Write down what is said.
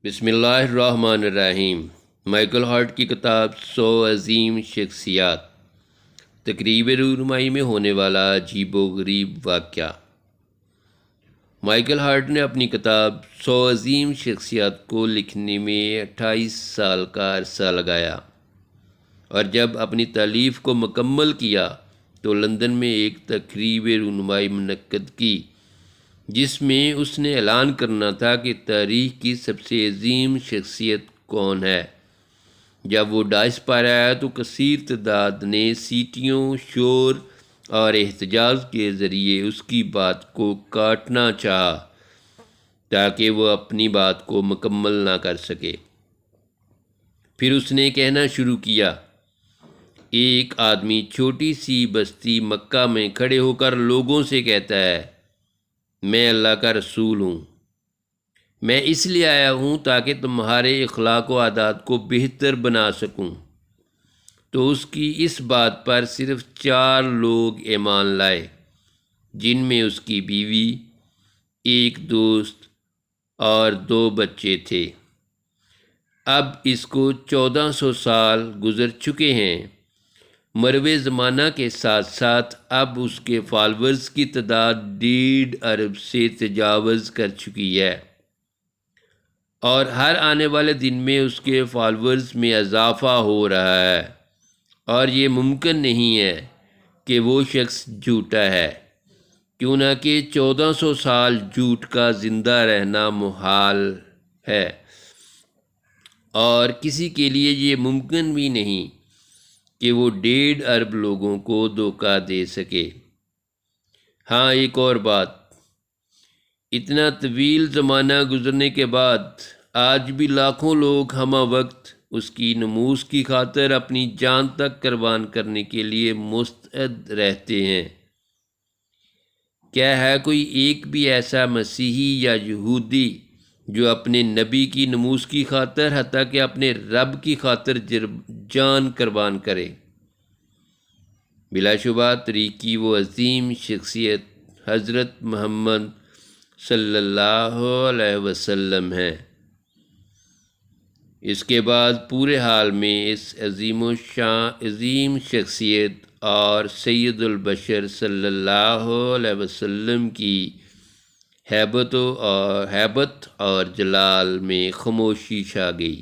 بسم اللہ الرحمن الرحیم۔ مائیکل ہارٹ کی کتاب 100 عظیم شخصیات، تقریب رونمائی میں ہونے والا عجیب و غریب واقعہ۔ مائیکل ہارٹ نے اپنی کتاب 100 عظیم شخصیات کو لکھنے میں 28 سال کا عرصہ لگایا، اور جب اپنی تالیف کو مکمل کیا تو لندن میں ایک تقریب رونمائی منعقد کی، جس میں اس نے اعلان کرنا تھا کہ تاریخ کی سب سے عظیم شخصیت کون ہے۔ جب وہ ڈائس پر آیا تو کثیر تعداد نے سیٹیوں، شور اور احتجاج کے ذریعے اس کی بات کو کاٹنا چاہا تاکہ وہ اپنی بات کو مکمل نہ کر سکے۔ پھر اس نے کہنا شروع کیا، ایک آدمی چھوٹی سی بستی مکہ میں کھڑے ہو کر لوگوں سے کہتا ہے، میں اللہ کا رسول ہوں، میں اس لیے آیا ہوں تاکہ تمہارے اخلاق و عادات کو بہتر بنا سکوں۔ تو اس کی اس بات پر صرف 4 لوگ ایمان لائے، جن میں اس کی بیوی، ایک دوست اور 2 بچے تھے۔ اب اس کو 1400 سال گزر چکے ہیں۔ مروِ زمانہ کے ساتھ ساتھ اب اس کے فالورز کی تعداد 1.5 ارب سے تجاوز کر چکی ہے، اور ہر آنے والے دن میں اس کے فالورز میں اضافہ ہو رہا ہے، اور یہ ممکن نہیں ہے کہ وہ شخص جھوٹا ہے، کیوں نہ کہ 1400 سال جھوٹ کا زندہ رہنا محال ہے، اور کسی کے لیے یہ ممکن بھی نہیں کہ وہ 1.5 ارب لوگوں کو دھوکہ دے سکے۔ ہاں، ایک اور بات، اتنا طویل زمانہ گزرنے کے بعد آج بھی لاکھوں لوگ ہمہ وقت اس کی نموز کی خاطر اپنی جان تک قربان کرنے کے لیے مستعد رہتے ہیں۔ کیا ہے کوئی ایک بھی ایسا مسیحی یا یہودی جو اپنے نبی کی نموز کی خاطر، حتیٰ کہ اپنے رب کی خاطر جان قربان کرے؟ بلا شبہ طریق کی وہ عظیم شخصیت حضرت محمد صلی اللہ علیہ وسلم ہے۔ اس کے بعد پورے حال میں اس عظیم شخصیت اور سید البشر صلی اللہ علیہ وسلم کی ہیبت اور جلال میں خاموشی چھا گئی۔